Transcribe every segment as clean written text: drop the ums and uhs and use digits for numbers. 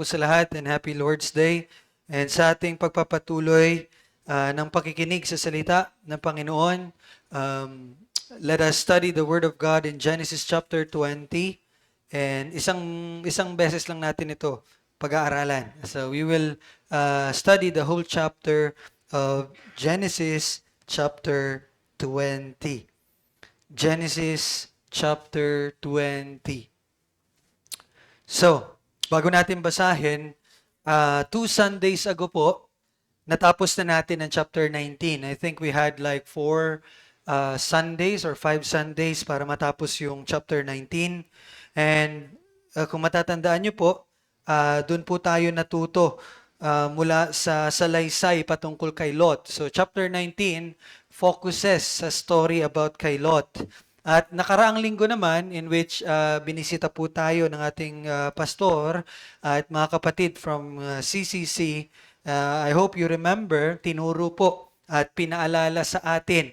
po sa lahat and happy Lord's Day. And sa ating pagpapatuloy ng pakikinig sa salita ng Panginoon, let us study the Word of God in Genesis chapter 20. And isang beses lang natin ito pag-aaralan. So we will study the whole chapter of Genesis chapter 20. Genesis chapter 20. So, bago natin basahin, 2 Sundays ago po, natapos na natin ang chapter 19. I think we had like 4 Sundays or 5 Sundays para matapos yung chapter 19. And kung matatandaan nyo po, doon po tayo natuto mula sa salaysay patungkol kay Lot. So chapter 19 focuses sa story about kay Lot. At nakaraang linggo naman in which binisita po tayo ng ating pastor at mga kapatid from CCC, I hope you remember, tinuro po at pinaalala sa atin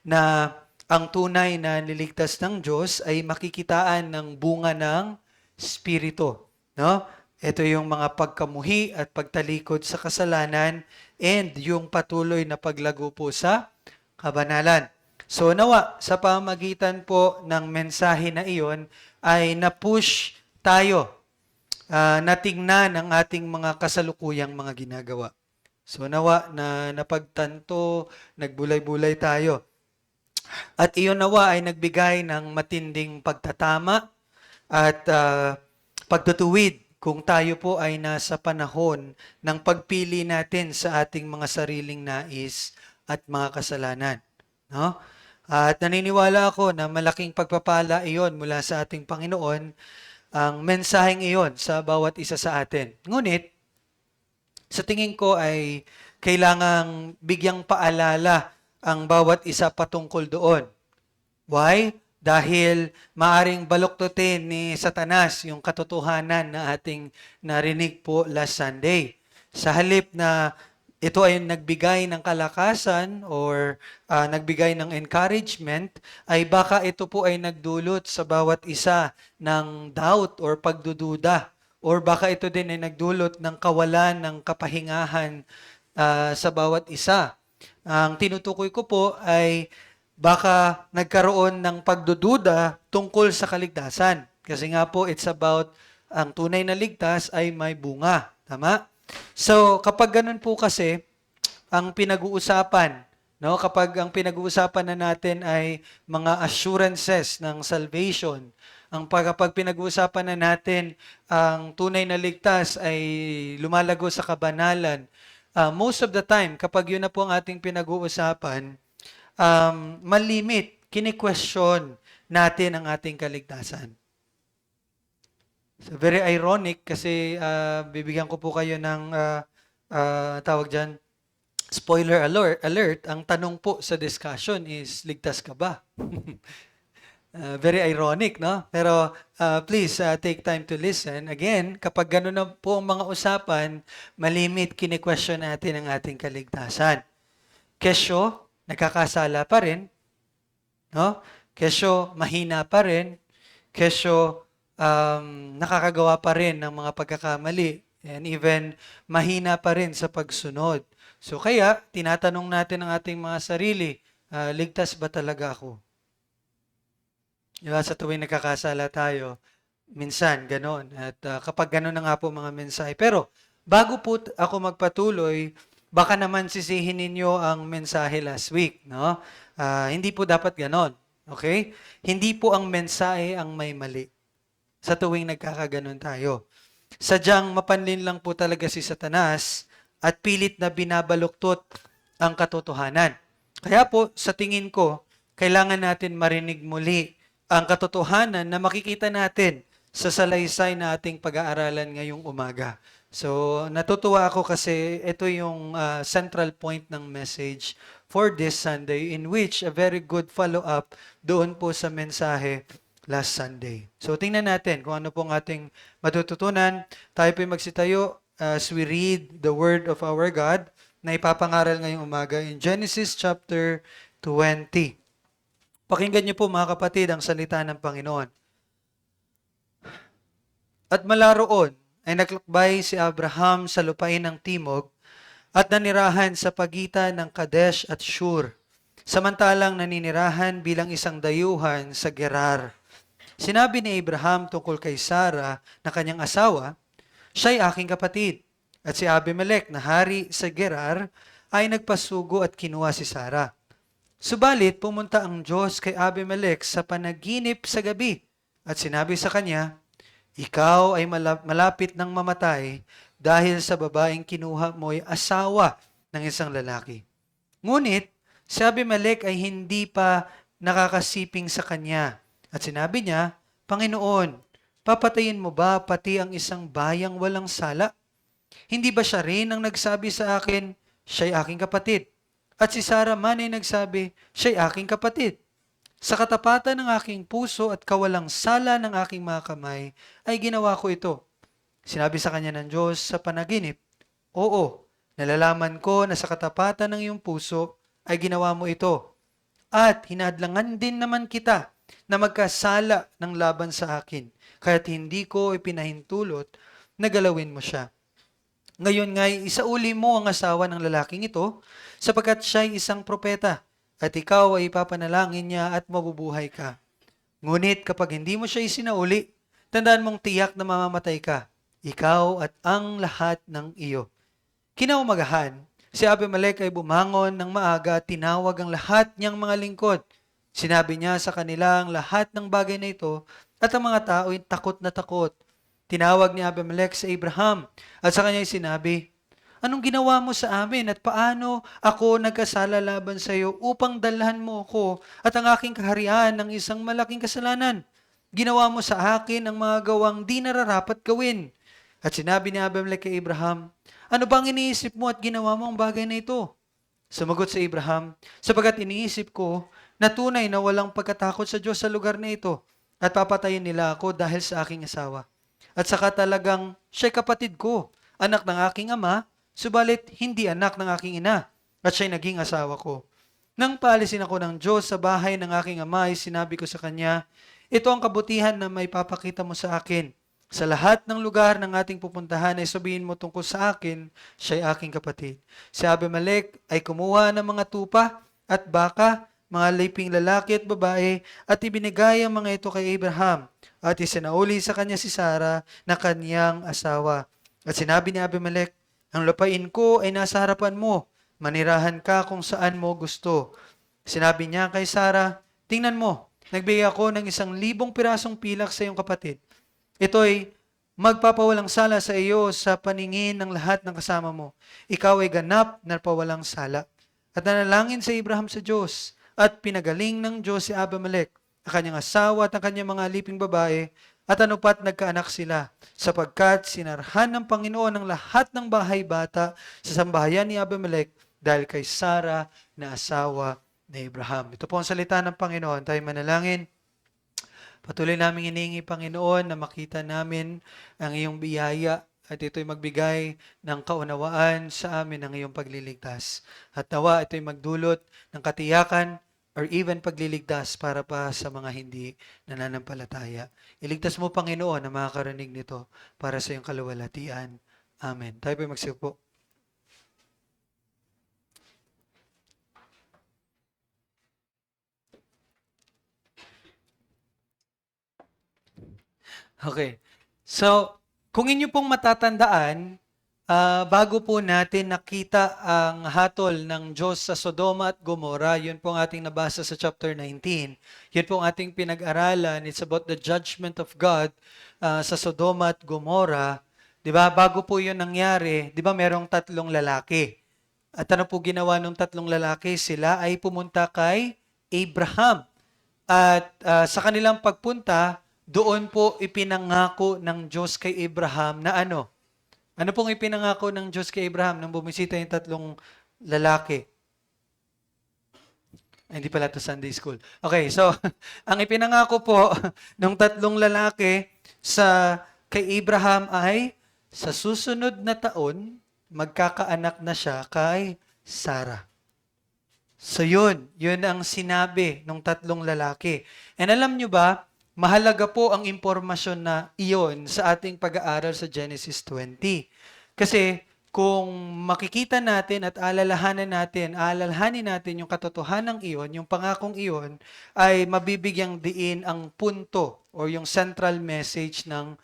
na ang tunay na niligtas ng Diyos ay makikitaan ng bunga ng Espiritu. No? Ito yung mga pagkamuhi at pagtalikod sa kasalanan and yung patuloy na paglago po sa kabanalan. So nawa, sa pamagitan po ng mensahe na iyon ay na-push tayo na tingnan ang ating mga kasalukuyang mga ginagawa. So nawa na napagtanto, nagbulay-bulay tayo. At iyon nawa ay nagbigay ng matinding pagtatama at pagtutuwid kung tayo po ay nasa panahon ng pagpili natin sa ating mga sariling nais at mga kasalanan. No? At naniniwala ako na malaking pagpapala iyon mula sa ating Panginoon, ang mensaheng iyon sa bawat isa sa atin. Ngunit, sa tingin ko ay kailangang bigyang paalala ang bawat isa patungkol doon. Why? Dahil maaring baluktutin ni Satanas yung katotohanan na ating narinig po last Sunday. Sa halip na ito ay nagbigay ng kalakasan or nagbigay ng encouragement, ay baka ito po ay nagdulot sa bawat isa ng doubt or pagdududa. Or baka ito din ay nagdulot ng kawalan ng kapahingahan sa bawat isa. Ang tinutukoy ko po ay baka nagkaroon ng pagdududa tungkol sa kaligtasan. Kasi nga po, it's about ang tunay na ligtas ay may bunga. Tama? So, kapag ganun po kasi, ang pinag-uusapan, no? Kapag ang pinag-uusapan na natin ay mga assurances ng salvation, kapag pinag-uusapan na natin ang tunay na ligtas ay lumalago sa kabanalan, most of the time, kapag yun na po ang ating pinag-uusapan, malimit, kini-question natin ang ating kaligtasan. So, very ironic kasi bibigyan ko po kayo ng tawag dyan, spoiler alert, ang tanong po sa discussion is, ligtas ka ba? Very ironic, no? Pero please take time to listen. Again, kapag gano'n na po ang mga usapan, malimit, kini-question natin ang ating kaligtasan. Kesyo, nakakasala pa rin, no? Kesyo, mahina pa rin. Kesyo, nakakagawa pa rin ng mga pagkakamali. And even, mahina pa rin sa pagsunod. So kaya, tinatanong natin ang ating mga sarili, ligtas ba talaga ako? Diba, sa tuwing nagkakasala tayo, minsan ganon. At kapag ganon na nga po mga mensahe. Pero bago po ako magpatuloy, baka naman sisihin ninyo ang mensahe last week. No? Hindi po dapat ganon. Okay? Hindi po ang mensahe ang may mali sa tuwing nagkakaganon tayo. Sadyang mapanlin lang po talaga si Satanas at pilit na binabaluktot ang katotohanan. Kaya po, sa tingin ko, kailangan natin marinig muli ang katotohanan na makikita natin sa salaysay na ating pag-aaralan ngayong umaga. So, natutuwa ako kasi ito yung central point ng message for this Sunday, in which a very good follow-up doon po sa mensahe last Sunday. So, tingnan natin kung ano pong ating matututunan. Tayo po magsitayo as we read the Word of our God na ipapangaral ngayong umaga in Genesis chapter 20. Pakinggan niyo po mga kapatid ang salita ng Panginoon. At mula roon ay naglakbay si Abraham sa lupain ng timog at nanirahan sa pagitan ng Kadesh at Shur, samantalang naninirahan bilang isang dayuhan sa Gerar. Sinabi ni Abraham tungkol kay Sarah na kanyang asawa, siya'y aking kapatid. At si Abimelech na hari sa Gerar ay nagpasugo at kinuha si Sarah. Subalit pumunta ang Diyos kay Abimelech sa panaginip sa gabi at sinabi sa kanya, ikaw ay malapit ng mamatay dahil sa babaeng kinuha mo'y asawa ng isang lalaki. Ngunit, si Abimelech ay hindi pa nakakasiping sa kanya. At sinabi niya, Panginoon, papatayin mo ba pati ang isang bayang walang sala? Hindi ba siya rin ang nagsabi sa akin, siya'y aking kapatid? At si Sarah man ay nagsabi, siya'y aking kapatid. Sa katapatan ng aking puso at kawalang sala ng aking mga kamay, ay ginawa ko ito. Sinabi sa kanya ng Diyos sa panaginip, oo, nalalaman ko na sa katapatan ng iyong puso ay ginawa mo ito. At hinadlangan din naman kita na magkasala ng laban sa akin, kaya't hindi ko ipinahintulot na galawin mo siya. Ngayon nga'y isauli mo ang asawa ng lalaking ito, sapagkat siya'y isang propeta, at ikaw ay ipapanalangin niya at mabubuhay ka. Ngunit kapag hindi mo siya isinauli, tandaan mong tiyak na mamamatay ka, ikaw at ang lahat ng iyo. Kinaumagahan, si Abimelech ay bumangon ng maaga at tinawag ang lahat niyang mga lingkod. Sinabi niya sa kanila ang lahat ng bagay na ito at ang mga tao ay takot na takot. Tinawag ni Abimelech sa Abraham at sa kanya sinabi, anong ginawa mo sa amin at paano ako nagkasala laban sa iyo upang dalhan mo ako at ang aking kaharian ng isang malaking kasalanan? Ginawa mo sa akin ang mga gawang di nararapat gawin. At sinabi ni Abimelech kay Abraham, ano bang iniisip mo at ginawa mo ang bagay na ito? Sumagot si Abraham, sapagkat iniisip ko na tunay na walang pagkatakot sa Diyos sa lugar na ito at papatayin nila ako dahil sa aking asawa. At saka talagang siya'y kapatid ko, anak ng aking ama, subalit hindi anak ng aking ina, at siya'y naging asawa ko. Nang paalisin ako ng Diyos sa bahay ng aking ama, ay sinabi ko sa kanya, ito ang kabutihan na may papakita mo sa akin. Sa lahat ng lugar ng ating pupuntahan ay sabihin mo tungkol sa akin, siya'y aking kapatid. Si Abimelech ay kumuha ng mga tupa at baka, mga liping lalaki at babae, at ibinigay ang mga ito kay Abraham, at isinauli sa kanya si Sarah na kanyang asawa. At sinabi ni Abimelech, ang lupain ko ay nasa harapan mo, manirahan ka kung saan mo gusto. Sinabi niya kay Sarah, tingnan mo, nagbigay ako ng 1,000 pirasong pilak sa iyong kapatid. Ito'y magpapawalang sala sa iyo sa paningin ng lahat ng kasama mo. Ikaw ay ganap na pawalang sala. At nanalangin si Abraham sa Diyos at pinagaling ng Diyos si Abimelech, ang kanyang asawa at ang kanyang mga aliping babae, at anupat nagkaanak sila, sapagkat sinarhan ng Panginoon ang lahat ng bahay bata sa sambahayan ni Abimelech dahil kay Sarah na asawa ni Abraham. Ito po ang salita ng Panginoon. Tayo manalangin. Patuloy namin hinihingi, Panginoon, na makita namin ang iyong biyaya at ito'y magbigay ng kaunawaan sa amin ng iyong pagliligtas. At nawa ito'y magdulot ng katiyakan or even pagliligtas para pa sa mga hindi nananampalataya. Iligtas mo, Panginoon, na makakarinig nito para sa iyong kaluwalhatian. Amen. Tayo po'y magsiupo. Okay. So, kung inyo pong matatandaan, bago po natin nakita ang hatol ng Diyos sa Sodoma at Gomora, yun po ang ating nabasa sa chapter 19. Yun po ang ating pinag-aralan. It's about the judgment of God sa Sodoma at Gomora. 'Di ba? Bago po yun nangyari, 'di ba merong 3 lalaki. At ano po ginawa ng 3 lalaki? Sila ay pumunta kay Abraham. At sa kanilang pagpunta, doon po ipinangako ng Diyos kay Abraham na ano? Ano pong ipinangako ng Diyos kay Abraham nang bumisita yung 3 lalaki? Ay, hindi pala to Sunday school. Okay, so ang ipinangako po ng 3 lalaki kay Abraham ay sa susunod na taon, magkakaanak na siya kay Sarah. So yun ang sinabi ng 3 lalaki. And alam nyo ba, mahalaga po ang impormasyon na iyon sa ating pag-aaral sa Genesis 20. Kasi kung makikita natin at aalalahanin natin yung katotohanan iyon, yung pangakong iyon, ay mabibigyang diin ang punto o yung central message ng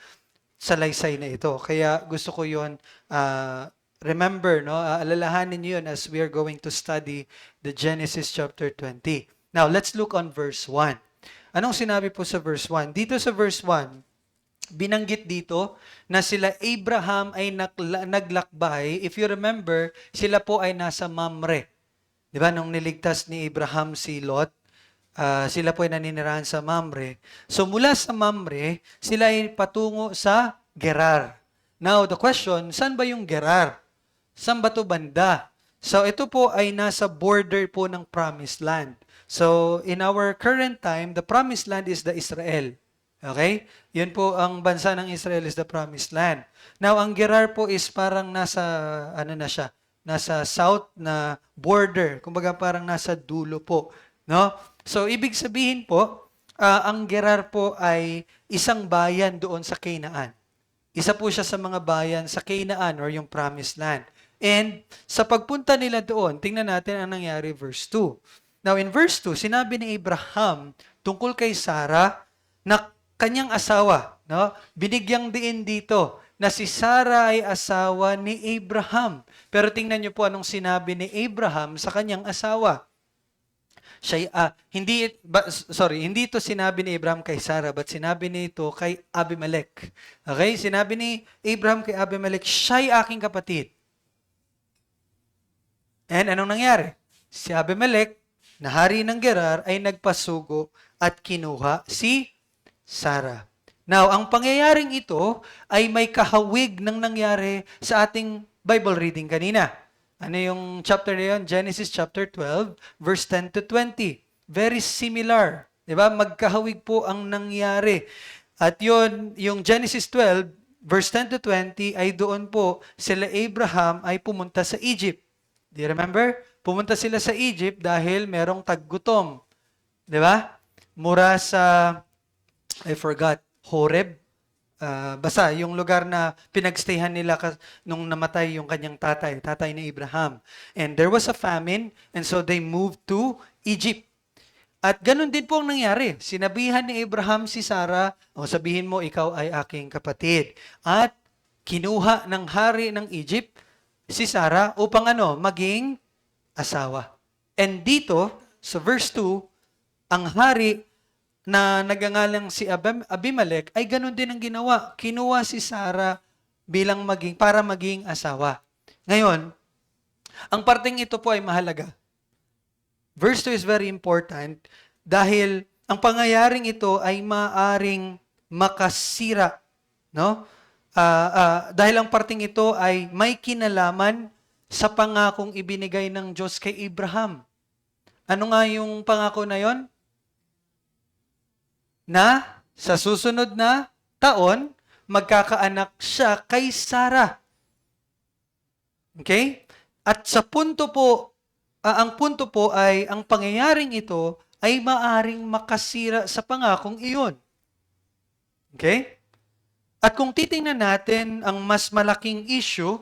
salaysay na ito. Kaya gusto ko yun, remember, no? Alalahanin niyo yun as we are going to study the Genesis chapter 20. Now, let's look on verse 1. Anong sinabi po sa verse 1? Dito sa verse 1, binanggit dito na sila Abraham ay naglakbay. If you remember, sila po ay nasa Mamre. Di ba? Nung niligtas ni Abraham si Lot, sila po ay naninirahan sa Mamre. So mula sa Mamre, sila ay patungo sa Gerar. Now, the question, saan ba yung Gerar? Saan ba ito banda? So ito po ay nasa border po ng Promised Land. So in our current time, the Promised Land is the Israel. Okay? Yun po ang bansa ng Israel is the Promised Land. Now, ang Gerar po is parang nasa, ano na siya, nasa south na border. Kumbaga parang nasa dulo po. No? So, ibig sabihin po, ang Gerar po ay isang bayan doon sa Canaan. Isa po siya sa mga bayan sa Canaan or yung Promised Land. And sa pagpunta nila doon, tingnan natin ang nangyari verse 2. Now, in verse 2, sinabi ni Abraham tungkol kay Sarah na kanyang asawa, no? Binigyang diin dito na si Sarah ay asawa ni Abraham. Pero tingnan niyo po anong sinabi ni Abraham sa kanyang asawa. Hindi ito sinabi ni Abraham kay Sarah, but sinabi nito kay Abimelech. Okay? Sinabi ni Abraham kay Abimelech, siya'y aking kapatid. And anong nangyari? Si Abimelech, na hari ng Gerar, ay nagpasugo at kinuha si Sarah. Now, ang pangyayaring ito ay may kahawig ng nangyari sa ating Bible reading kanina. Ano yung chapter na yun? Genesis chapter 12, verse 10 to 20. Very similar. Diba? Magkahawig po ang nangyari. At yun, yung Genesis 12, verse 10 to 20, ay doon po sila Abraham ay pumunta sa Egypt. Do you remember? Pumunta sila sa Egypt dahil merong taggutom. Diba? Mura sa I forgot, Horeb. Basta, yung lugar na pinagstayhan nila nung namatay yung kanyang tatay ni Abraham. And there was a famine, and so they moved to Egypt. At ganun din po ang nangyari. Sinabihan ni Abraham si Sarah, sabihin mo, ikaw ay aking kapatid. At kinuha ng hari ng Egypt si Sarah upang maging asawa. And dito, sa verse 2, ang hari na nagangalang si Abimelech ay ganun din ang ginawa. Kinuha si Sarah para maging asawa. Ngayon, ang parteng ito po ay mahalaga. Verse 2 is very important dahil ang pangyayaring ito ay maaring makasira, no? Dahil ang parteng ito ay may kinalaman sa pangakong ibinigay ng Diyos kay Abraham. Ano nga yung pangako na yon? Na sa susunod na taon, magkakaanak siya kay Sarah. Okay? At sa punto po, ang punto po ay ang pangyayaring ito ay maaring makasira sa pangakong iyon. Okay? At kung titingnan natin ang mas malaking issue,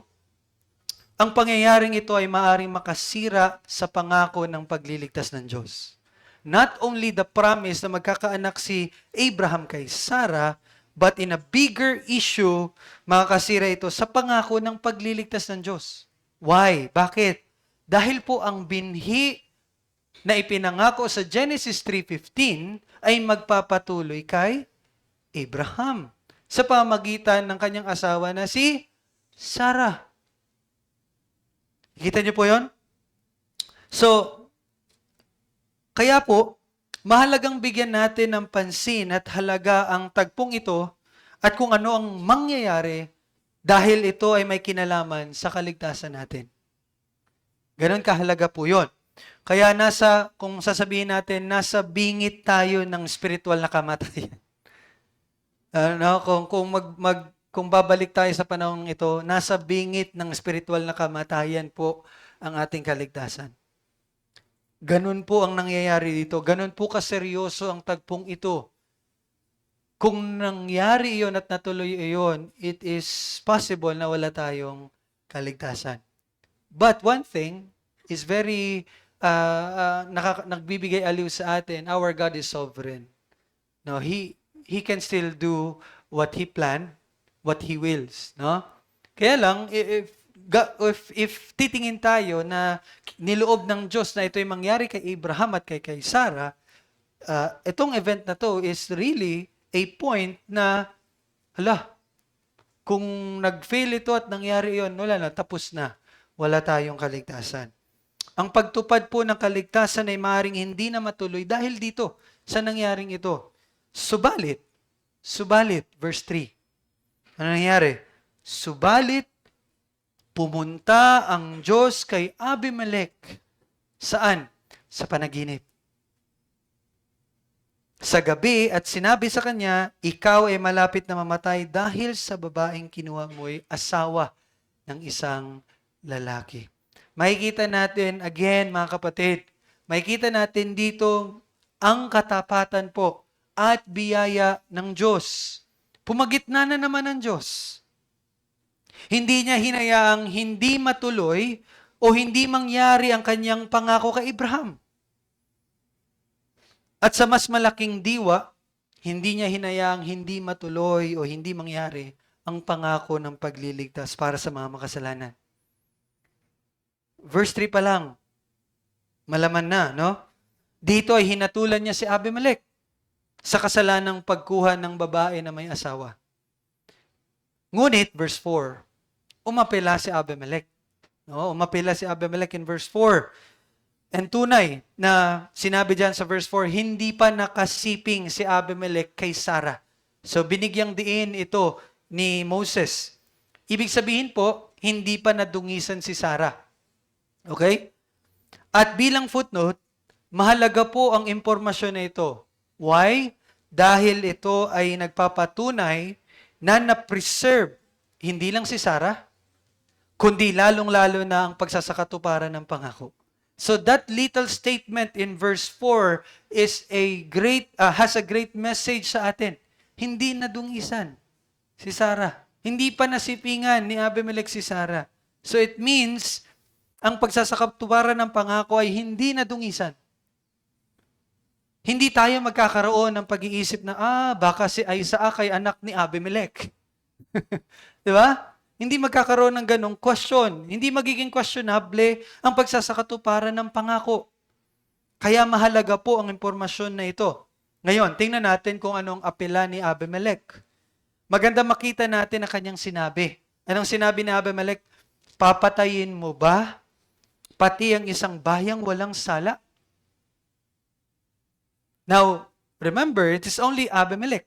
ang pangyayaring ito ay maaring makasira sa pangako ng pagliligtas ng Diyos. Not only the promise na magkakaanak si Abraham kay Sarah, but in a bigger issue, makakasira ito sa pangako ng pagliligtas ng Diyos. Why? Bakit? Dahil po ang binhi na ipinangako sa Genesis 3:15 ay magpapatuloy kay Abraham sa pamagitan ng kanyang asawa na si Sarah. Kita niyo po yon? So, kaya po, mahalagang bigyan natin ng pansin at halaga ang tagpong ito at kung ano ang mangyayari dahil ito ay may kinalaman sa kaligtasan natin. Ganon kahalaga po yun. Kaya kung sasabihin natin, nasa bingit tayo ng spiritual na kamatayan. Kung babalik tayo sa panahong ito, nasa bingit ng spiritual na kamatayan po ang ating kaligtasan. Ganun po ang nangyayari dito. Ganun po kaseryoso ang tagpong ito. kung nangyari iyon at natuloy iyon, it is possible na wala tayong kaligtasan. But one thing is very nagbibigay aliw sa atin. Our God is sovereign. No, He can still do what He planned, what He wills. No? Kaya lang, if titingin tayo na niloob ng Diyos na ito'y mangyari kay Abraham at kay Sarah, itong event na to is really a point na, kung nag-fail ito at nangyari yon, wala na, tapos na. Wala tayong kaligtasan. Ang pagtupad po ng kaligtasan ay maaaring hindi na matuloy dahil dito sa nangyaring ito. Subalit, verse 3. Ano nangyari? Subalit, pumunta ang Diyos kay Abimelech. Saan? Sa panaginip. Sa gabi at sinabi sa kanya, ikaw ay malapit na mamatay dahil sa babaeng kinuha mo'y asawa ng isang lalaki. Makikita natin, again mga kapatid, makikita natin dito ang katapatan po at biyaya ng Diyos. Pumagitna na naman ng Diyos. Hindi niya hinayaang hindi matuloy o hindi mangyari ang kanyang pangako kay Abraham. At sa mas malaking diwa, hindi niya hinayaang hindi matuloy o hindi mangyari ang pangako ng pagliligtas para sa mga makasalanan. Verse 3 pa lang, malaman na, no? Dito ay hinatulan niya si Abimelech sa kasalanang pagkuha ng babae na may asawa. Ngunit, verse 4, umapela si Abimelech. No? Umapela si Abimelech in verse 4. And tunay na sinabi dyan sa verse 4, hindi pa nakasiping si Abimelech kay Sarah. So binigyang diin ito ni Moses. Ibig sabihin po, hindi pa nadungisan si Sarah. Okay? At bilang footnote, mahalaga po ang impormasyon na ito. Why? Dahil ito ay nagpapatunay na na-preserve hindi lang si Sarah, kundi lalong-lalo na ang pagsasakatuparan ng pangako. So that little statement in verse 4 is has a great message sa atin. Hindi nadungisan si Sarah. Hindi pa nasipingan ni Abimelech si Sarah. So it means, ang pagsasakatuparan ng pangako ay hindi nadungisan. Hindi tayo magkakaroon ng pag-iisip na, baka si Isaac ay anak ni Abimelech. Di ba? Hindi magkakaroon ng ganong question. Hindi magiging questionable ang pagsasakatuparan ng pangako. Kaya mahalaga po ang impormasyon na ito. Ngayon, tingnan natin kung anong apela ni Abimelech. Maganda makita natin ang kanyang sinabi. Anong sinabi ni Abimelech? Papatayin mo ba pati ang isang bayang walang sala? Now, remember, it is only Abimelech.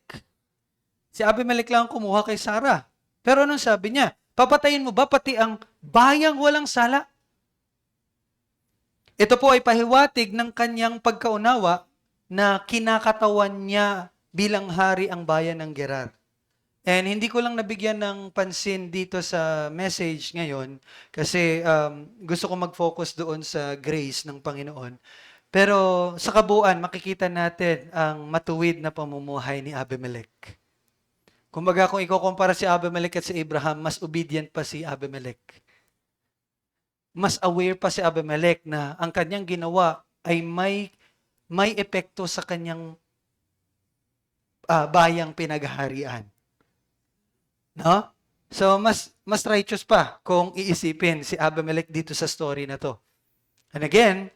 Si Abimelech lang kumuha kay Sarah. Pero anong sabi niya? Papatayin mo ba pati ang bayang walang sala? Ito po ay pahiwatig ng kanyang pagkaunawa na kinakatawan niya bilang hari ang bayan ng Gerar. And hindi ko lang nabigyan ng pansin dito sa message ngayon kasi gusto ko mag-focus doon sa grace ng Panginoon. Pero sa kabuuan, makikita natin ang matuwid na pamumuhay ni Abimelech. Kumbaga, kung ikukumpara si Abimelech at si Abraham, mas obedient pa si Abimelech. Mas aware pa si Abimelech na ang kanyang ginawa ay may epekto sa kanyang bayang pinaghaharian. No? So, mas righteous pa kung iisipin si Abimelech dito sa story na to. And again,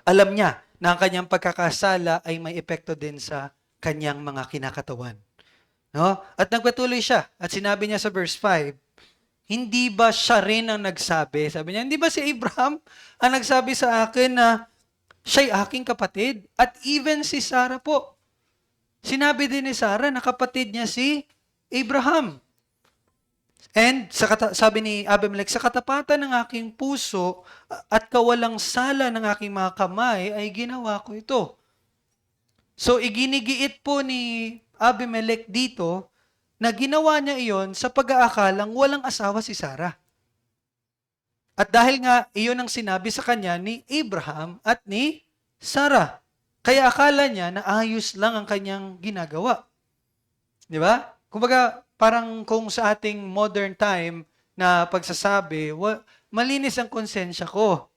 alam niya na ang kanyang pagkakasala ay may epekto din sa kanyang mga kinakatawan. No? At nagpatuloy siya at sinabi niya sa verse 5, hindi ba siya rin ang nagsabi? Sabi niya, hindi ba si Abraham ang nagsabi sa akin na siya'y aking kapatid? At even si Sarah po. Sinabi din ni Sarah na kapatid niya si Abraham. And sabi ni Abimelech, sa katapatan ng aking puso at kawalang sala ng aking mga kamay ay ginawa ko ito. So iginigiit po ni Abimelech dito na ginawa niya iyon sa pag-aakalang walang asawa si Sarah. At dahil nga iyon ang sinabi sa kanya ni Abraham at ni Sarah. Kaya akala niya na ayos lang ang kanyang ginagawa. Di ba? Kumbaga, parang kung sa ating modern time na pagsasabi, malinis ang konsensya ko.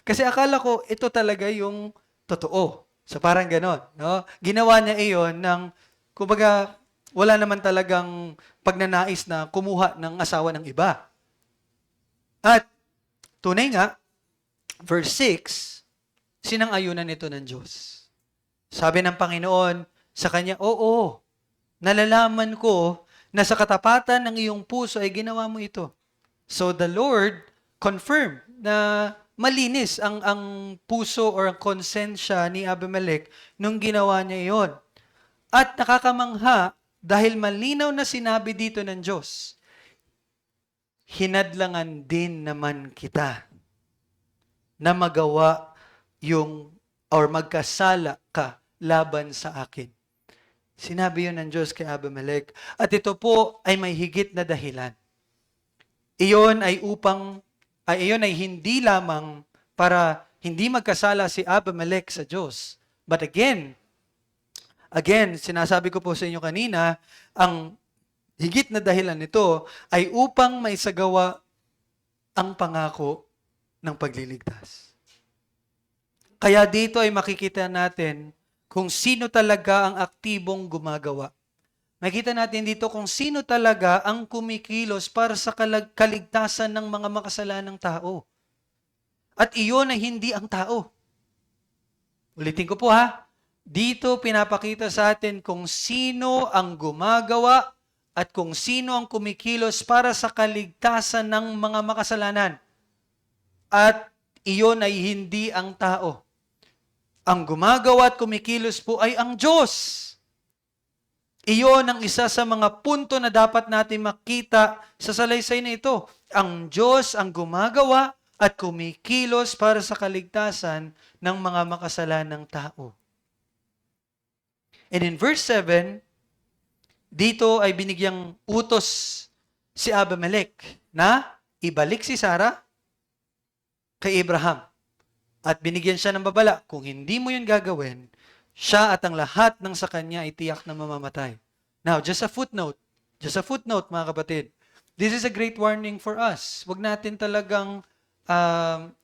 Kasi akala ko ito talaga yung totoo. So parang ganon, no? Ginawa niya iyon ng, kumbaga, wala naman talagang pagnanais na kumuha ng asawa ng iba. At tunay nga, verse 6, sinang-ayunan ito ng Diyos. Sabi ng Panginoon sa kanya, oo, nalalaman ko na sa katapatan ng iyong puso ay ginawa mo ito. So the Lord confirmed na malinis ang puso or ang konsensya ni Abimelech nung ginawa niya iyon. At nakakamangha dahil malinaw na sinabi dito ng Diyos, hinadlangan din naman kita na magawa yung or magkasala ka laban sa akin. Sinabi yun ng Diyos kay Abimelech. At ito po ay may higit na dahilan. Iyon ay hindi lamang para hindi magkasala si Abimelech sa Diyos. But again, sinasabi ko po sa inyo kanina, ang higit na dahilan nito ay upang maisagawa ang pangako ng pagliligtas. Kaya dito ay makikita natin kung sino talaga ang aktibong gumagawa. Makita natin dito kung sino talaga ang kumikilos para sa kaligtasan ng mga makasalanang tao. At iyon ay hindi ang tao. Ulitin ko po ha. Dito pinapakita sa atin kung sino ang gumagawa at kung sino ang kumikilos para sa kaligtasan ng mga makasalanan. At iyon ay hindi ang tao. Ang gumagawa at kumikilos po ay ang Diyos. Iyon ang isa sa mga punto na dapat natin makita sa salaysay na ito. Ang Diyos ang gumagawa at kumikilos para sa kaligtasan ng mga makasalanang tao. And in verse 7, dito ay binigyang utos si Abimelech na ibalik si Sarah kay Abraham. At binigyan siya ng babala, kung hindi mo yun gagawin, siya at ang lahat ng sa kanya ay tiyak na mamamatay. Now, just a footnote, mga kapatid. This is a great warning for us. Huwag natin talagang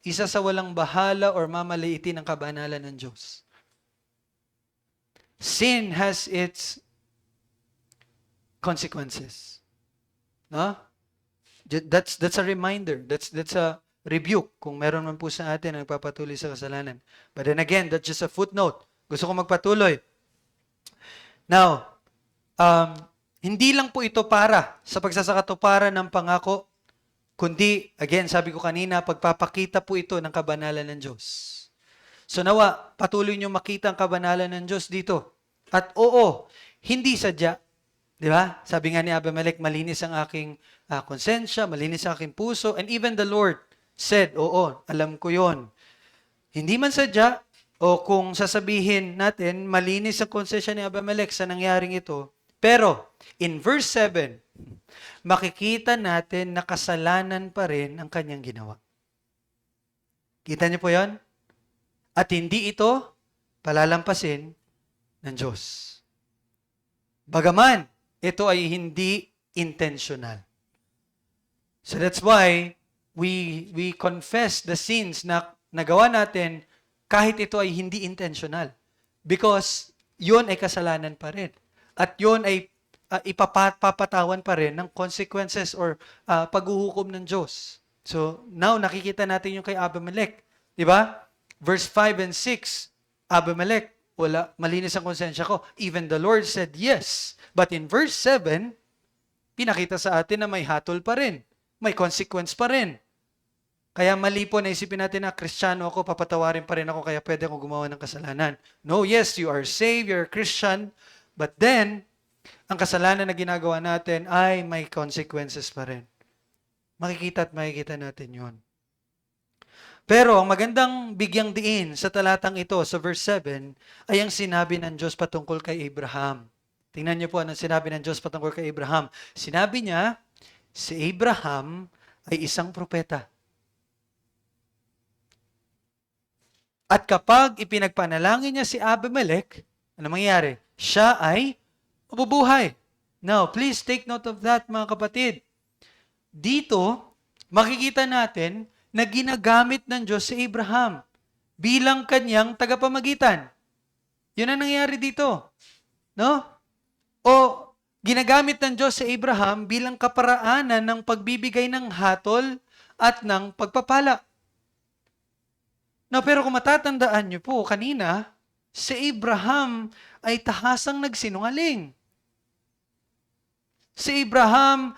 isa sa walang bahala or mamaliitin ang kabanalan ng Diyos. Sin has its consequences. No? That's a reminder. That's a rebuke kung meron man po sa atin ang nagpapatuloy sa kasalanan. But then again, that's just a footnote. Gusto ko magpatuloy. Now, hindi lang po ito para sa pagsasakatuparan ng pangako, kundi, again, sabi ko kanina, pagpapakita po ito ng kabanalan ng Diyos. So nawa, patuloy niyo makita ang kabanalan ng Diyos dito. At oo, hindi sadya. Di ba? Sabi nga ni Abimelech, malinis ang aking konsensya, malinis ang aking puso, and even the Lord said, oo, alam ko yon. Hindi man sadya, o kung sasabihin natin, malinis ang konsensya ni Abimelech sa nangyaring ito. Pero, in verse 7, makikita natin na kasalanan pa rin ang kanyang ginawa. Kita niyo po yon? At hindi ito palalampasin ng Diyos. Bagaman, ito ay hindi intentional. So that's why we confess the sins na nagawa natin kahit ito ay hindi intentional. Because yun ay kasalanan pa rin. At yun ay ipapatawan pa rin ng consequences or paghuhukom ng Diyos. So now nakikita natin yung kay Abimelech. Diba? Verse 5 and 6, Abimelech, wala, malinis ang konsensya ko. Even the Lord said yes. But in verse 7, pinakita sa atin na may hatol pa rin. May consequence pa rin. Kaya mali po na isipin natin na Kristiyano ako, papatawarin pa rin ako, kaya pwede akong gumawa ng kasalanan. No, yes, you are saved, you're a Christian, but then, ang kasalanan na ginagawa natin ay may consequences pa rin. Makikita natin yon. Pero ang magandang bigyang diin sa talatang ito, sa verse 7, ay ang sinabi ng Diyos patungkol kay Abraham. Tingnan niyo po anong sinabi ng Diyos patungkol kay Abraham. Sinabi niya, si Abraham ay isang propeta. At kapag ipinagpanalangin niya si Abimelech, ano mangyayari? Siya ay mabubuhay. Now, please take note of that, mga kapatid. Dito, makikita natin na ginagamit ng Diyos si Abraham bilang kanyang tagapamagitan. Yun ang nangyari dito. No? O ginagamit ng Diyos si Abraham bilang kaparaanan ng pagbibigay ng hatol at ng pagpapala. No, pero kung matatandaan niyo po kanina, si Abraham ay tahasang nagsinungaling. Si Abraham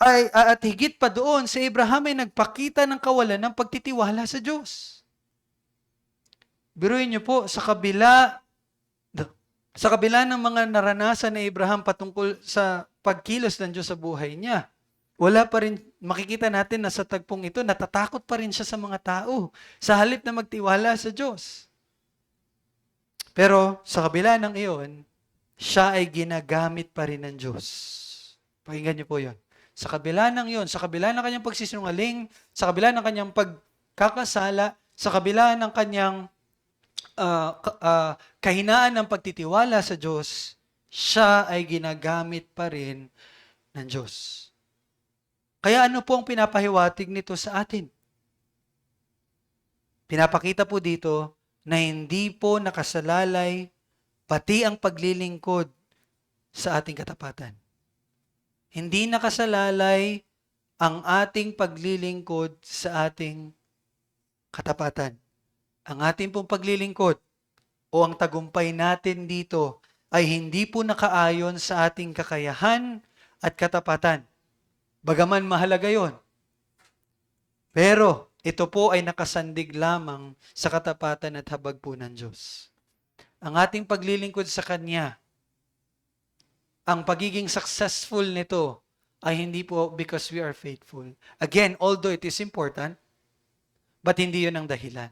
at higit pa doon, si Abraham ay nagpakita ng kawalan ng pagtitiwala sa Diyos. Biruin niyo po, sa kabila ng mga naranasan ni Abraham patungkol sa pagkilos ng Diyos sa buhay niya, wala pa rin, makikita natin na sa tagpong ito, natatakot pa rin siya sa mga tao, sa halip na magtiwala sa Diyos. Pero sa kabila ng iyon, siya ay ginagamit pa rin ng Diyos. Pakinggan niyo po yun. Sa kabila ng iyon, sa kabila ng kanyang pagsisinungaling, sa kabila ng kanyang pagkakasala, sa kabila ng kanyang kahinaan ng pagtitiwala sa Diyos, siya ay ginagamit pa rin ng Diyos. Kaya ano po ang pinapahiwatig nito sa atin? Pinapakita po dito na hindi po nakasalalay pati ang paglilingkod sa ating katapatan. Hindi nakasalalay ang ating paglilingkod sa ating katapatan. Ang ating pong paglilingkod o ang tagumpay natin dito ay hindi po nakaayon sa ating kakayahan at katapatan. Bagaman mahalaga yon. Pero ito po ay nakasandig lamang sa katapatan at habag po ng Diyos. Ang ating paglilingkod sa Kanya, ang pagiging successful nito ay hindi po because we are faithful. Again, although it is important, but hindi yun ang dahilan.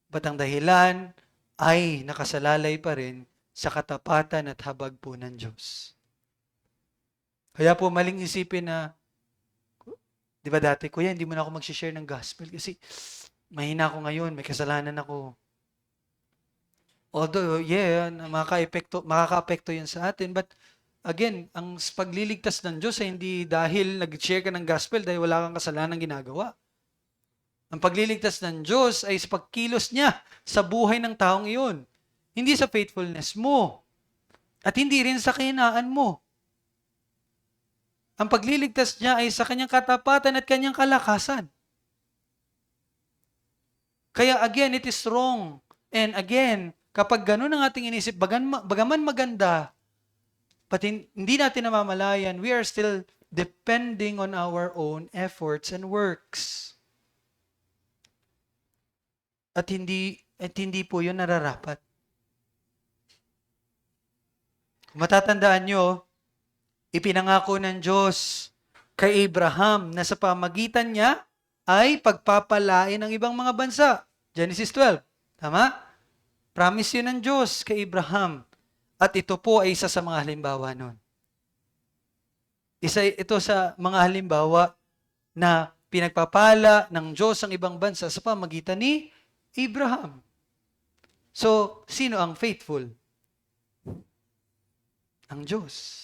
But ang dahilan ay nakasalalay pa rin sa katapatan at habag po ng Diyos. Kaya po maling isipin na, di ba dati, Kuya, hindi mo na ako mag-share ng gospel kasi mahina ako ngayon, may kasalanan ako. Although, yeah, makaka-apekto yun sa atin. But again, ang pagliligtas ng Diyos ay hindi dahil nag-share ka ng gospel dahil wala kang kasalanan ginagawa. Ang pagliligtas ng Diyos ay sa pagkilos niya sa buhay ng taong iyon. Hindi sa faithfulness mo. At hindi rin sa kahinaan mo. Ang pagliligtas niya ay sa kanyang katapatan at kanyang kalakasan. Kaya again, it is wrong. And again, kapag ganun ang ating inisip, bagaman maganda, but hindi natin namamalayan, we are still depending on our own efforts and works. At hindi po yun nararapat. Kung matatandaan nyo, ipinangako ng Diyos kay Abraham na sa pamagitan niya ay pagpapalain ng ibang mga bansa. Genesis 12. Tama? Promise yun ng Diyos kay Abraham. At ito po ay isa sa mga halimbawa nun. Ito sa mga halimbawa na pinagpapala ng Diyos ang ibang bansa sa pamagitan ni Abraham. So, sino ang faithful? Ang Diyos.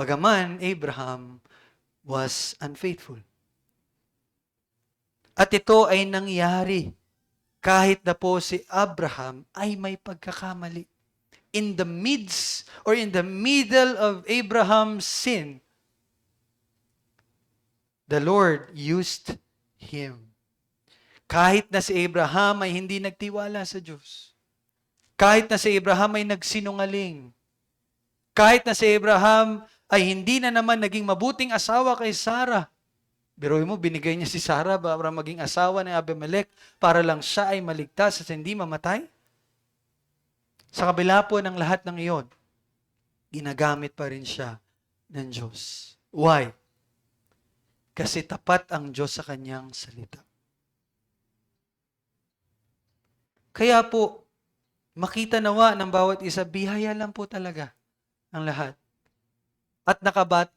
Bagaman Abraham was unfaithful. At ito ay nangyari kahit na po si Abraham ay may pagkakamali. In the midst or in the middle of Abraham's sin, the Lord used him. Kahit na si Abraham ay hindi nagtiwala sa Diyos. Kahit na si Abraham ay nagsinungaling. Kahit na si Abraham ay hindi na naman naging mabuting asawa kay Sarah. Biruin mo, binigay niya si Sarah para maging asawa ni Abimelech para lang siya ay maligtas at hindi mamatay. Sa kabila po ng lahat ng iyon, ginagamit pa rin siya ng Diyos. Why? Kasi tapat ang Diyos sa kanyang salita. Kaya po, makita nawa ng bawat isa, biyaya lang po talaga ang lahat. At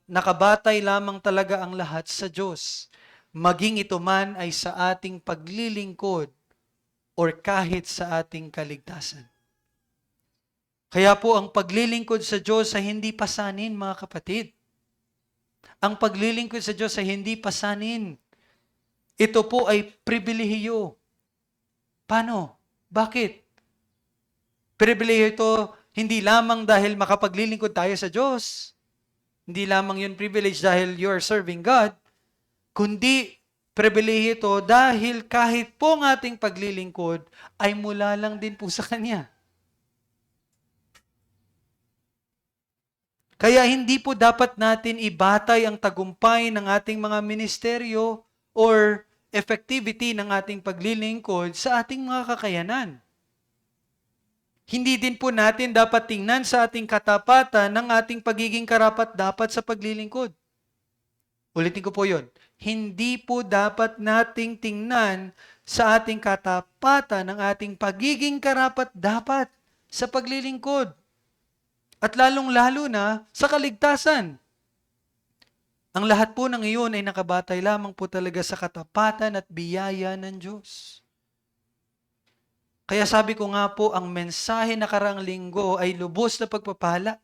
nakabatay lamang talaga ang lahat sa Diyos. Maging ito man ay sa ating paglilingkod or kahit sa ating kaligtasan. Kaya po ang paglilingkod sa Diyos ay hindi pasanin, mga kapatid. Ang paglilingkod sa Diyos ay hindi pasanin. Ito po ay pribilehiyo. Paano? Bakit? Pribilehiyo ito hindi lamang dahil makapaglilingkod tayo sa Diyos. Hindi lamang yun privilege dahil you are serving God, kundi pribilehiyo ito dahil kahit po ang ating paglilingkod ay mula lang din po sa Kanya. Kaya hindi po dapat natin ibatay ang tagumpay ng ating mga ministeryo or effectivity ng ating paglilingkod sa ating mga kakayanan. Hindi din po natin dapat tingnan sa ating katapatan ng ating pagiging karapat-dapat sa paglilingkod. Ulitin ko po yun. Hindi po dapat nating tingnan sa ating katapatan ng ating pagiging karapat-dapat sa paglilingkod. At lalong-lalo na sa kaligtasan. Ang lahat po ng iyon ay nakabatay lamang po talaga sa katapatan at biyaya ng Diyos. Kaya sabi ko nga po, ang mensahe na karaang linggo ay lubos na pagpapala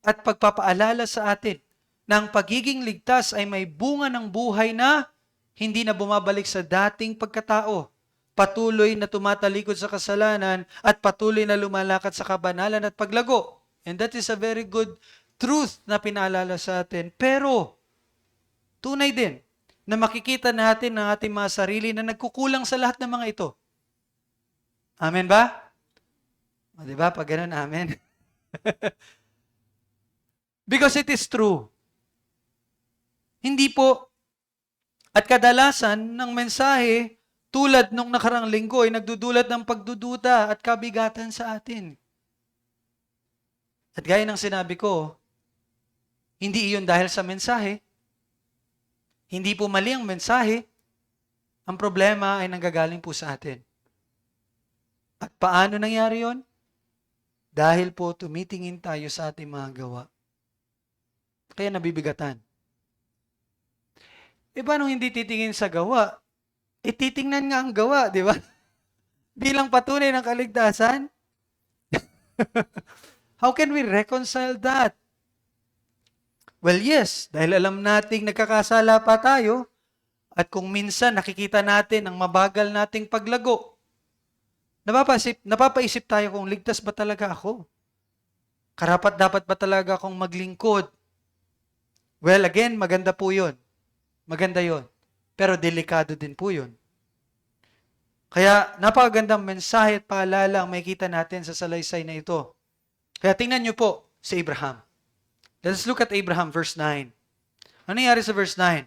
at pagpapaalala sa atin na ang pagiging ligtas ay may bunga ng buhay na hindi na bumabalik sa dating pagkatao. Patuloy na tumatalikod sa kasalanan at patuloy na lumalakad sa kabanalan at paglago. And that is a very good truth na pinaalala sa atin. Pero, tunay din na makikita natin ng ating mga sarili na nagkukulang sa lahat ng mga ito. Amen ba? O, diba? Pag ganun, amen. Because it is true. Hindi po. At kadalasan ng mensahe, tulad nung nakarang linggo, ay nagdudulot ng pagdududa at kabigatan sa atin. At gaya ng sinabi ko, hindi iyon dahil sa mensahe. Hindi po mali ang mensahe. Ang problema ay nanggagaling po sa atin. At paano nangyari yon? Dahil po tumitingin tayo sa ating mga gawa. Kaya nabibigatan. E paano hindi titingin sa gawa? E titingnan nga ang gawa, di ba? Bilang patunay ng kaligtasan. How can we reconcile that? Well, yes, dahil alam nating nagkakasala pa tayo at kung minsan nakikita natin ang mabagal nating paglago, napapaisip tayo kung ligtas ba talaga ako? Karapat-dapat ba talaga akong maglingkod? Well, again, maganda po yun. Maganda yun. Pero delikado din po yun. Kaya napakagandang mensahe at paalala ang makikita natin sa salaysay na ito. Kaya tingnan niyo po si Abraham. Let's look at Abraham, verse 9. Ano nangyari sa verse 9?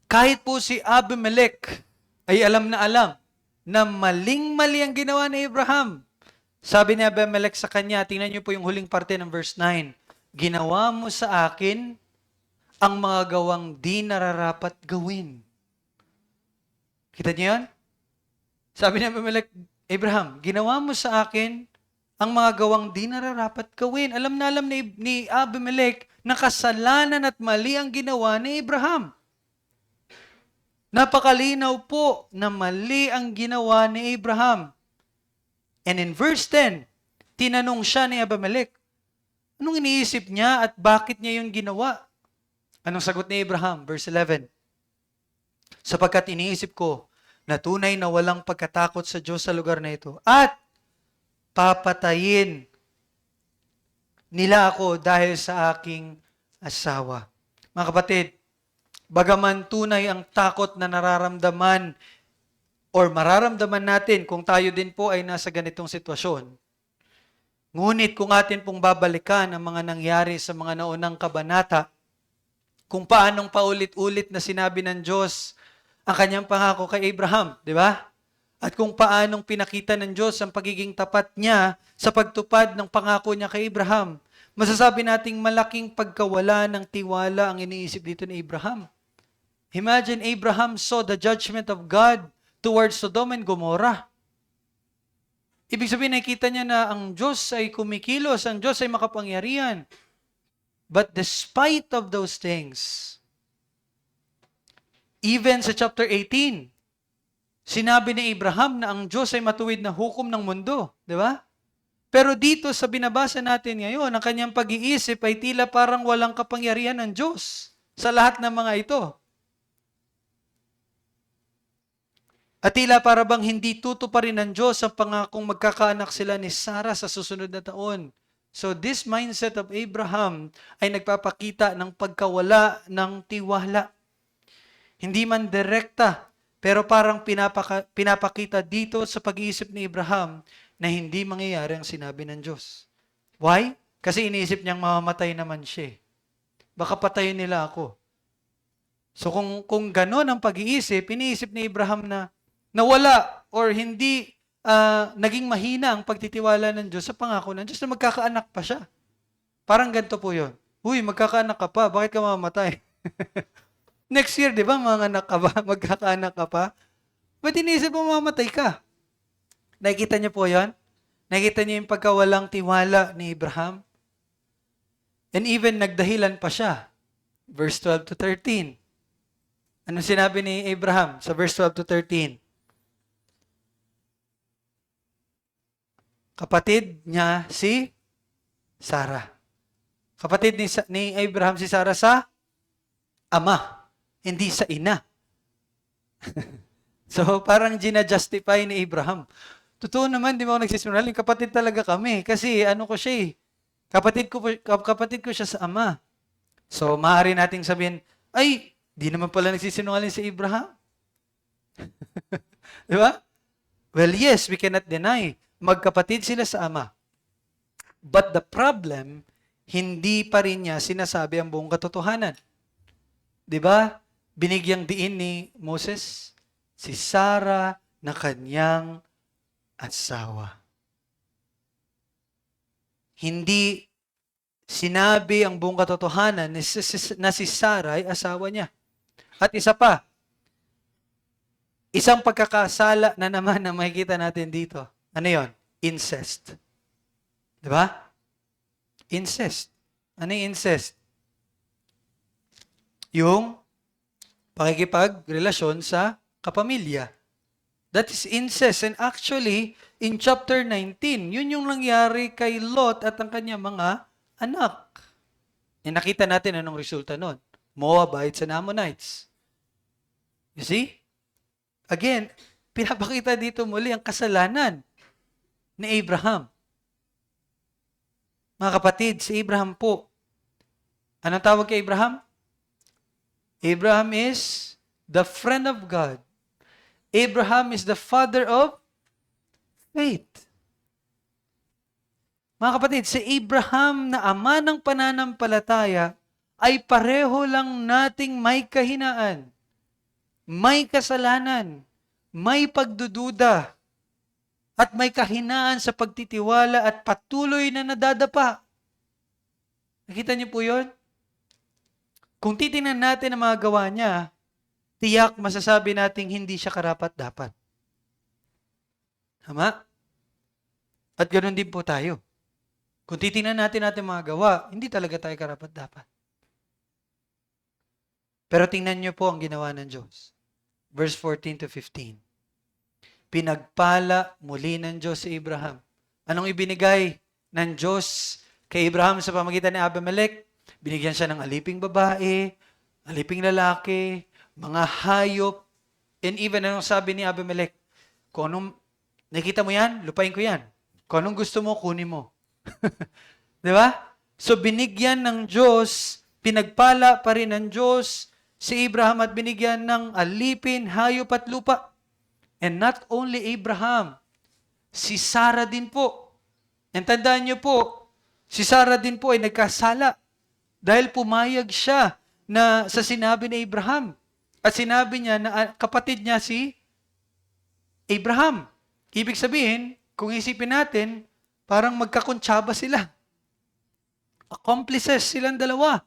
Kahit po si Abimelech ay alam na maling-mali ang ginawa ni Abraham. Sabi ni Abimelech sa kanya, tingnan niyo po yung huling parte ng verse 9. Ginawa mo sa akin ang mga gawang di nararapat gawin. Kita niyo yan? Sabi ni Abimelech, Abraham, ginawa mo sa akin ang mga gawang di nararapat gawin. Alam na alam ni Abimelech na kasalanan at mali ang ginawa ni Abraham. Napakalinaw po na mali ang ginawa ni Abraham. And in verse 10, tinanong siya ni Abimelech, anong iniisip niya at bakit niya yun ginawa? Anong sagot ni Abraham? Verse 11, sapagkat iniisip ko na tunay na walang pagkatakot sa Diyos sa lugar na ito at papatayin nila ako dahil sa aking asawa. Mga kapatid, bagaman tunay ang takot na nararamdaman or mararamdaman natin kung tayo din po ay nasa ganitong sitwasyon, ngunit kung atin pong babalikan ang mga nangyari sa mga naunang kabanata, kung paanong paulit-ulit na sinabi ng Diyos ang kanyang pangako kay Abraham, di ba? At kung paanong pinakita ng Diyos ang pagiging tapat niya sa pagtupad ng pangako niya kay Abraham, masasabi nating malaking pagkawala ng tiwala ang iniisip dito ni Abraham. Imagine Abraham saw the judgment of God towards Sodom and Gomorrah. Ibig sabihin, nakikita niya na ang Diyos ay kumikilos, ang Diyos ay makapangyarihan. But despite of those things, even sa chapter 18, Sinabi ni Abraham na ang Diyos ay matuwid na hukom ng mundo. Di ba? Pero dito sa binabasa natin ngayon, ang kanyang pag-iisip ay tila parang walang kapangyarihan ng Diyos sa lahat ng mga ito. At tila para bang hindi tutuparin ng Diyos ang pangakong magkakaanak sila ni Sarah sa susunod na taon. So this mindset of Abraham ay nagpapakita ng pagkawala ng tiwala. Hindi man direkta, pero parang pinapakita dito sa pag-iisip ni Abraham na hindi mangyayari ang sinabi ng Diyos. Why? Kasi iniisip niyang mamamatay naman siya. Baka patayin nila ako. So kung gano'n ang pag-iisip, iniisip ni Abraham na nawala or hindi naging mahina ang pagtitiwala ng Diyos sa pangako ng Diyos na magkakaanak pa siya. Parang ganito po yun. Uy, magkakaanak ka pa, bakit ka mamamatay? Next year, di ba, mga anak ka ba? Magkakaanak ka pa? Ba't iniisip mo mamamatay ka? Nakikita niyo po yun? Nakikita niyo yung pagkawalang tiwala ni Abraham? And even nagdahilan pa siya. Verse 12 to 13. Ano sinabi ni Abraham sa verse 12 to 13? Kapatid niya si Sarah. Kapatid ni Abraham si Sarah sa ama, hindi sa ina. So, parang gina-justify ni Abraham. Totoo naman, di ba ako nagsisinungaling? Kapatid talaga kami. Kasi ano ko siya eh. Kapatid ko siya sa ama. So, maaari nating sabihin, ay, di naman pala nagsisinungaling si Abraham. Di ba? Well, yes, we cannot deny. Magkapatid sila sa ama. But the problem, hindi pa rin niya sinasabi ang buong katotohanan. Di ba? Binigyang diin ni Moses si Sarah na kanyang asawa. Hindi sinabi ang buong katotohanan na si Sarah ay asawa niya. At isa pa, isang pagkakasala na naman na makikita natin dito. Ano yon? Incest. Di ba? Incest. Ano yung incest? Yung pakikipagrelasyon sa kapamilya. That is incest. And actually, in chapter 19, yun yung nangyari kay Lot at ang kanyang mga anak. E nakita natin anong resulta nun. Moabites and Ammonites. You see? Again, pinapakita dito muli ang kasalanan ni Abraham. Mga kapatid, si Abraham po. Anong tawag kay Abraham? Abraham is the friend of God. Abraham is the father of faith. Mga kapatid, si Abraham na ama ng pananampalataya ay pareho lang nating may kahinaan, may kasalanan, may pagdududa, at may kahinaan sa pagtitiwala at patuloy na nadadapa. Nakita niyo po yun? Kung titingnan natin ang mga gawa niya, tiyak masasabi nating hindi siya karapat-dapat. Tama? At ganoon din po tayo. Kung titingnan natin mga gawa, hindi talaga tayo karapat-dapat. Pero tingnan niyo po ang ginawa ng Diyos. Verse 14 to 15. Pinagpala muli ng Diyos si Abraham. Anong ibinigay ng Diyos kay Abraham sa pamagitan ni Abimelech? Binigyan siya ng aliping babae, aliping lalaki, mga hayop, and even anong sabi ni Abimelech? Kung anong, nakita mo yan? Lupain ko yan. Kung anong gusto mo, kunin mo. Di ba? So binigyan ng Diyos, pinagpala pa rin ng Diyos si Abraham at binigyan ng alipin, hayop at lupa. And not only Abraham, si Sarah din po. And tandaan niyo po, si Sarah din po ay nagkasala dahil pumayag siya na sa sinabi ni Abraham. At sinabi niya na kapatid niya si Abraham. Ibig sabihin, kung isipin natin, parang magkakuntsaba sila. Accomplices silang dalawa.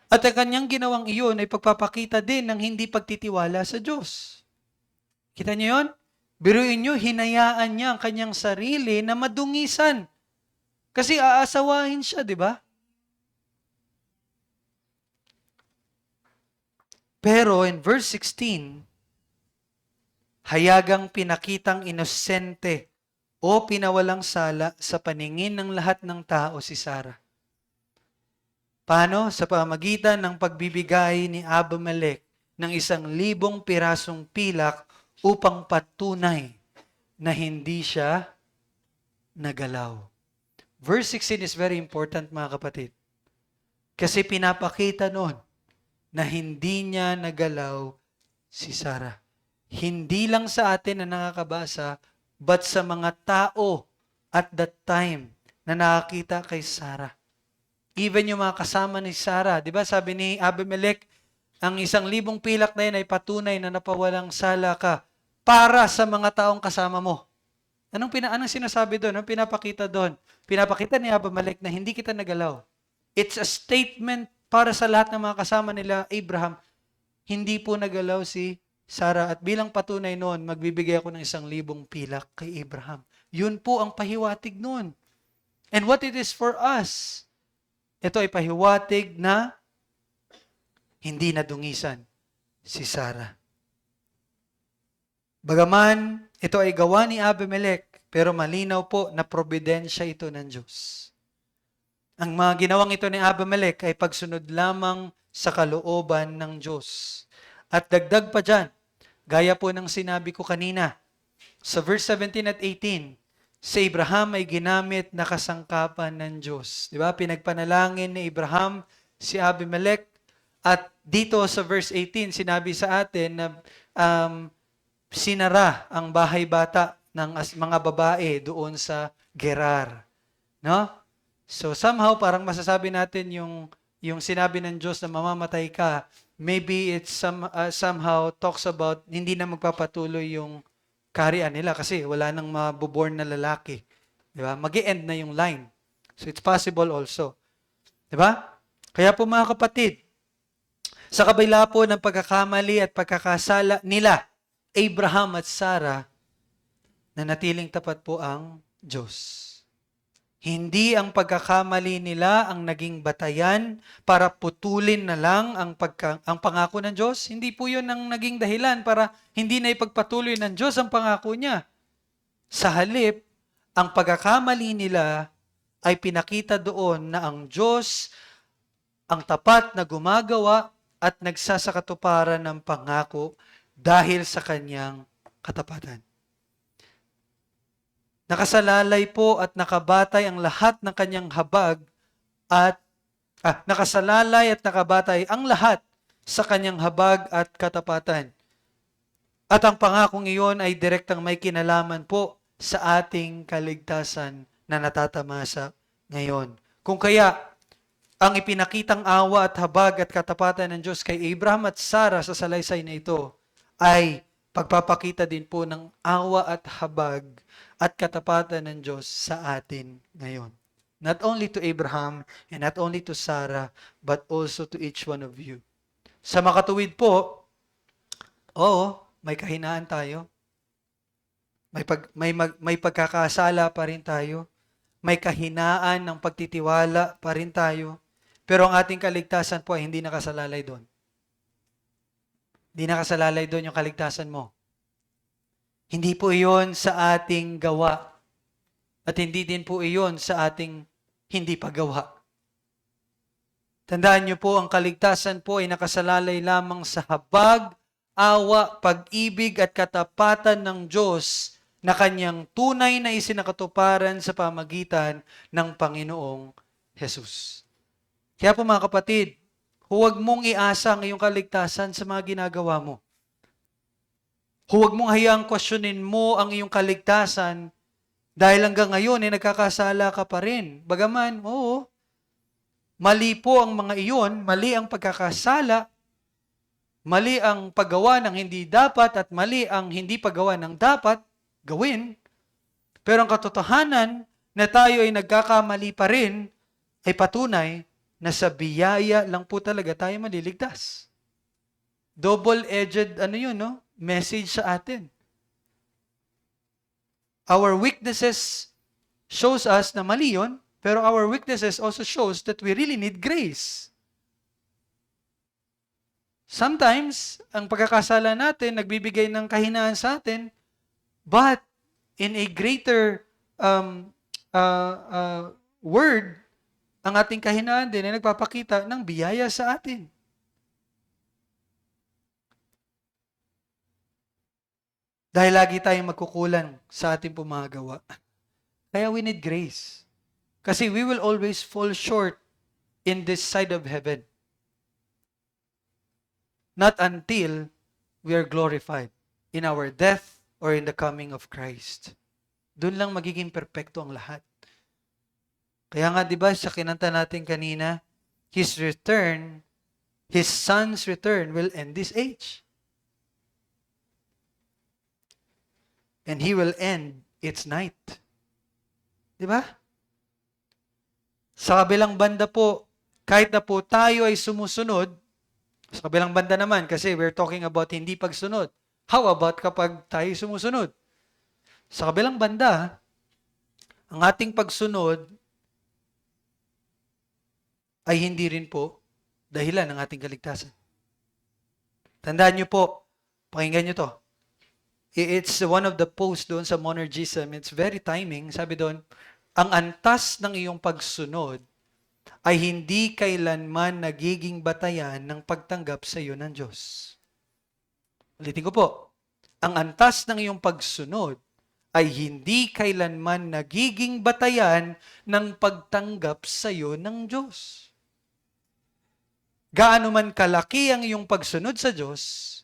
At ang kanyang ginawang iyon ay pagpapakita din ng hindi pagtitiwala sa Diyos. Kita niyo yun? Biruin niyo, hinayaan niya ang kanyang sarili na madungisan. Kasi aasawahin siya, di ba? Pero in verse 16, hayagang pinakitang inosente o pinawalang sala sa paningin ng lahat ng tao si Sarah. Paano? Sa pamagitan ng pagbibigay ni Abimelech ng 1,000 pirasong pilak upang patunay na hindi siya nagalaw. Verse 16 is very important, mga kapatid. Kasi pinapakita noon na hindi niya nagalaw si Sarah. Hindi lang sa atin na nakakabasa, but sa mga tao at that time na nakakita kay Sarah. Even yung mga kasama ni Sarah, di ba sabi ni Abimelech, ang 1,000 pilak na yun ay patunay na napawalang sala ka para sa mga taong kasama mo. Anong sinasabi doon? Anong pinapakita doon? Pinapakita ni Abimelech na hindi kita nagalaw. It's a statement para sa lahat ng mga kasama nila, Abraham, hindi po nagalaw si Sarah. At bilang patunay noon, magbibigay ako ng 1,000 pilak kay Abraham. Yun po ang pahiwatig noon. And what it is for us, ito ay pahiwatig na hindi nadungisan si Sarah. Bagaman ito ay gawa ni Abimelech, pero malinaw po na probidensya ito ng Diyos. Ang mga ginawang ito ni Abimelech ay pagsunod lamang sa kalooban ng Diyos. At dagdag pa dyan, gaya po ng sinabi ko kanina, sa verse 17 at 18, si Abraham ay ginamit na kasangkapan ng Diyos. Di ba? Pinagpanalangin ni Abraham si Abimelech. At dito sa verse 18, sinabi sa atin na sinara ang bahay bata ng mga babae doon sa Gerar. No? So somehow parang masasabi natin yung sinabi ng Diyos na mamamatay ka, maybe it somehow talks about hindi na magpapatuloy yung kaharian nila kasi wala nang mabuborn na lalaki. Di ba? Mag-i-end na yung line. So it's possible also. Di ba? Kaya po mga kapatid, sa kabila po ng pagkakamali at pagkakasala nila, Abraham at Sarah, nanatiling tapat po ang Diyos. Hindi ang pagkakamali nila ang naging batayan para putulin na lang ang pangako ng Diyos. Hindi po yun ang naging dahilan para hindi na ipagpatuloy ng Diyos ang pangako niya. Sa halip, ang pagkakamali nila ay pinakita doon na ang Diyos ang tapat na gumagawa at nagsasakatuparan ng pangako dahil sa kanyang katapatan. Nakasalalay po at nakabatay ang lahat ng kanyang habag at nakasalalay at nakabatay ang lahat sa kanyang habag at katapatan. At ang pangakong iyon ay direktang may kinalaman po sa ating kaligtasan na natatamasa ngayon. Kung kaya, ang ipinakitang awa at habag at katapatan ng Diyos kay Abraham at Sarah sa salaysay na ito ay pagpapakita din po ng awa at habag at katapatan ng Diyos sa atin ngayon. Not only to Abraham and not only to Sarah, but also to each one of you. Sa makatuwid po, may kahinaan tayo. May pagkakasala pa rin tayo. May kahinaan ng pagtitiwala pa rin tayo. Pero ang ating kaligtasan po ay hindi nakasalalay doon. Hindi nakasalalay doon yung kaligtasan mo. Hindi po iyon sa ating gawa. At hindi din po iyon sa ating hindi paggawa. Tandaan niyo po, ang kaligtasan po ay nakasalalay lamang sa habag, awa, pag-ibig at katapatan ng Diyos na kanyang tunay na isinakatuparan sa pamagitan ng Panginoong Jesus. Kaya po mga kapatid, huwag mong iasa ang iyong kaligtasan sa mga ginagawa mo. Huwag mong hayaang questionin mo ang iyong kaligtasan dahil hanggang ngayon ay nagkakasala ka pa rin. Bagaman, mali po ang mga iyon, mali ang pagkakasala, mali ang paggawa ng hindi dapat at mali ang hindi paggawa ng dapat gawin. Pero ang katotohanan na tayo ay nagkakamali pa rin ay patunay na sa biyaya lang po talaga tayo maliligtas. Double-edged message sa atin. Our weaknesses shows us na mali yun, pero our weaknesses also shows that we really need grace. Sometimes, ang pagkakasala natin, nagbibigay ng kahinaan sa atin, but in a greater word, ang ating kahinaan din ay nagpapakita ng biyaya sa atin. Dahil lagi tayong magkukulang sa ating pumagawa. Kaya we need grace. Kasi we will always fall short in this side of heaven. Not until we are glorified in our death or in the coming of Christ. Doon lang magiging perpekto ang lahat. Kaya nga, di ba, sa kinanta natin kanina, His return, His Son's return will end this age. And He will end its night. Di ba? Sa kabilang banda po, kahit na po tayo ay sumusunod, sa kabilang banda naman, kasi we're talking about hindi pagsunod. How about kapag tayo sumusunod? Sa kabilang banda, ang ating pagsunod ay hindi rin po dahilan ng ating kaligtasan. Tandaan niyo po, pakinggan niyo to. It's one of the posts doon sa Monergism. It's very timing. Sabi doon, ang antas ng iyong pagsunod ay hindi kailanman nagiging batayan ng pagtanggap sa iyo ng Diyos. Ulitin ko po, ang antas ng iyong pagsunod ay hindi kailanman nagiging batayan ng pagtanggap sa iyo ng Diyos. Gaano man kalaki ang iyong pagsunod sa Diyos,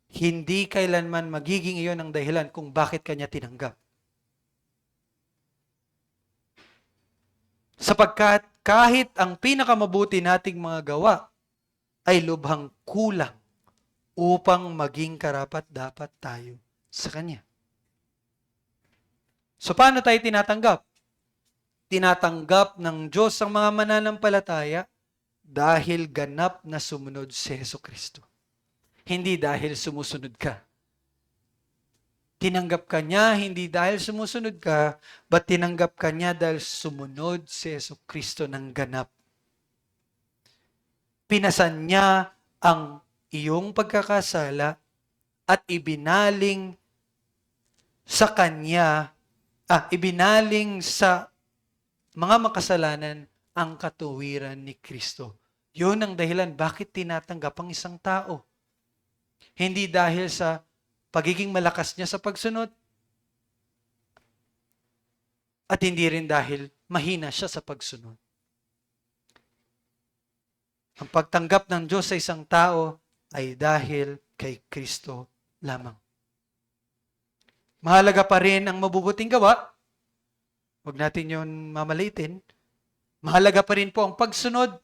hindi kailanman magiging iyon ang dahilan kung bakit kanya tinanggap. Sapagkat kahit ang pinakamabuti nating mga gawa ay lubhang kulang upang maging karapat-dapat tayo sa Kanya. So paano tayo tinatanggap? Tinatanggap ng Diyos ang mga mananampalataya dahil ganap na sumunod si Jesucristo. Hindi dahil sumusunod ka. Tinanggap ka niya hindi dahil sumusunod ka, but tinanggap ka niya dahil sumunod si Jesucristo ng ganap. Pinasan niya ang iyong pagkakasala at ibinaling sa kanya, ibinaling sa mga makasalanan ang katuwiran ni Kristo. Yun ang dahilan bakit tinatanggap ang isang tao. Hindi dahil sa pagiging malakas niya sa pagsunod at hindi rin dahil mahina siya sa pagsunod. Ang pagtanggap ng Diyos sa isang tao ay dahil kay Kristo lamang. Mahalaga pa rin ang mabubuting gawa. Huwag natin yun mamalitin. Mahalaga pa rin po ang pagsunod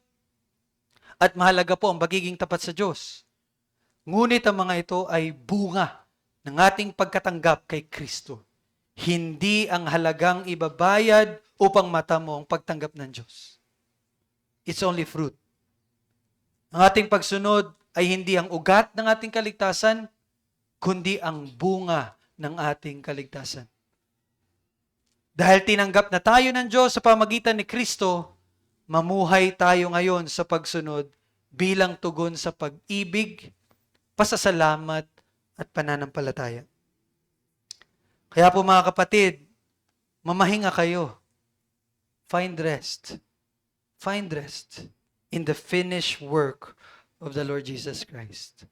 at mahalaga po ang pagiging tapat sa Diyos. Ngunit ang mga ito ay bunga ng ating pagkatanggap kay Kristo. Hindi ang halagang ibabayad upang matamo ang pagtanggap ng Diyos. It's only fruit. Ang ating pagsunod ay hindi ang ugat ng ating kaligtasan, kundi ang bunga ng ating kaligtasan. Dahil tinanggap na tayo ng Diyos sa pamagitan ni Kristo, mamuhay tayo ngayon sa pagsunod bilang tugon sa pag-ibig, pasasalamat, at pananampalataya. Kaya po mga kapatid, mamahinga kayo. Find rest. Find rest in the finished work of the Lord Jesus Christ.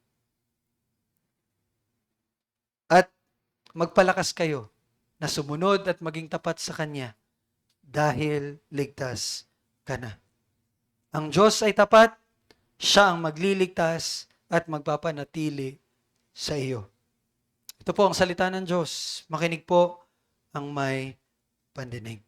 At magpalakas kayo na sumunod at maging tapat sa Kanya dahil ligtas ka na. Ang Diyos ay tapat, siya ang magliligtas at magpapanatili sa iyo. Ito po ang salita ng Diyos. Makinig po ang may pandinig.